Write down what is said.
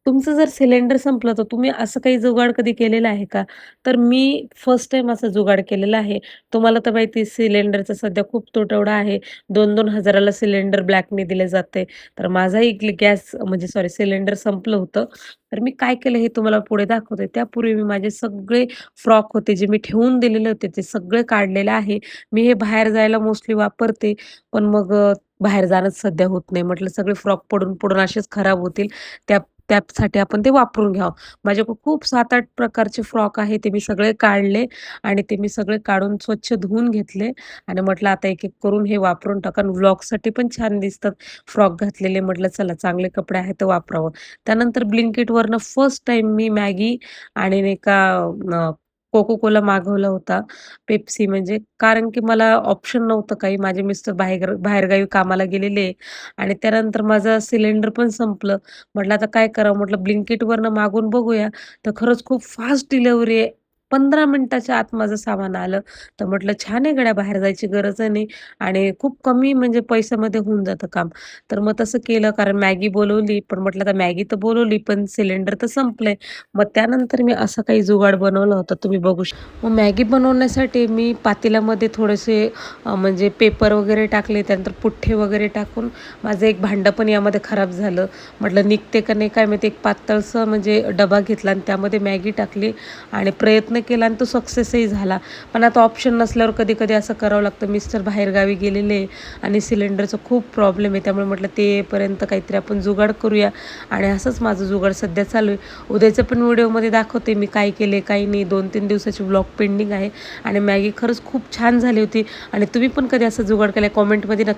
तुमचं जर सिलेंडर संपलं, तर तुम्ही असं काही जुगाड कधी केलेलं आहे का? तर मी फर्स्ट टाईम असा जुगाड केलेला आहे. तुम्हाला तर माहिती आहे सिलेंडरचा सध्या खूप तुटवडा आहे. 2-2 हजाराला सिलेंडर ब्लॅकने दिले जाते. तर माझाही गॅस म्हणजे सॉरी सिलेंडर संपलं होतं. तर मी काय केलं हे तुम्हाला पुढे दाखवते. त्यापूर्वी मी माझे सगळे फ्रॉक होते जे मी ठेवून दिलेले होते ते सगळे काढलेले आहे. मी हे बाहेर जायला मोस्टली वापरते. पण मग बाहेर जाणंच सध्या होत नाही. म्हटलं सगळे फ्रॉक पडून असेच खराब होतील. त्या त्यासाठी आपण ते वापरून घ्यावं. माझ्याकडे खूप 7-8 प्रकारचे फ्रॉक आहे. ते मी सगळे काढले आणि ते मी सगळे काढून स्वच्छ धुवून घेतले आणि म्हटलं आता एक-एक करून हे वापरून टाका आणि व्लॉगसाठी पण छान दिसतात फ्रॉक घातलेले. म्हटलं चला चांगले कपडे आहेत तर वापरावं. त्यानंतर Blinkitवरनं फर्स्ट टाईम मी मॅगी आणि नाही का कोको कोला मागवला होता. पेप्सी म्हणजे कारण की मला ऑप्शन नव्हतं काही. माझे मिस्टर बाहेरगावी कामाला गेलेले आणि त्यानंतर माझं सिलेंडर पण संपलं. म्हटलं आता काय करावं? म्हटलं Blinkitवरनं मागवून बघूया. तर खरंच खूप फास्ट डिलिव्हरी आहे. 15 मिनिटाच्या आत माझं सामान आलं. तर म्हटलं छान आहे गड्या बाहेर जायची गरज नाही आणि खूप कमी म्हणजे पैशामध्ये होऊन जातं काम. तर मग तसं केलं कारण मॅगी बोलवली. पण म्हटलं आता मॅगी तर बोलवली पण सिलेंडर तर संपलंय. मग त्यानंतर मी असा काही जुगाड बनवला होता तुम्ही बघू मग मॅगी बनवण्यासाठी मी पातेल्यामध्ये थोडेसे म्हणजे पेपर वगैरे टाकले. त्यानंतर पुठ्ठे वगैरे टाकून माझं एक भांडं पण यामध्ये खराब झालं. म्हटलं निघते का नाही काय माहिती. एक पातळसं म्हणजे डबा घेतला आणि त्यामध्ये मॅगी टाकली आणि प्रयत्न केला आणि तो सक्सेसही झाला. पण आता ऑप्शन नसल्यावर कधी-कधी असं करावं लागतं. मिस्टर बाहेरगावी गेलेले आणि सिलेंडरचा खूप प्रॉब्लेम आहे. त्यामुळे म्हटलं ते येईपर्यंत काहीतरी आपण जुगाड करूया आणि असंच माझं जुगाड सध्या चालू आहे. उद्याच्या पण व्हिडिओमध्ये दाखवते मी काय केले, काही नाही. 2-3 दिवसाची व्लॉग पेंडिंग आहे आणि मॅगी खरंच खूप छान झाली होती आणि तुम्ही पण कधी असं जुगाड केलाय कमेंटमध्ये नक्की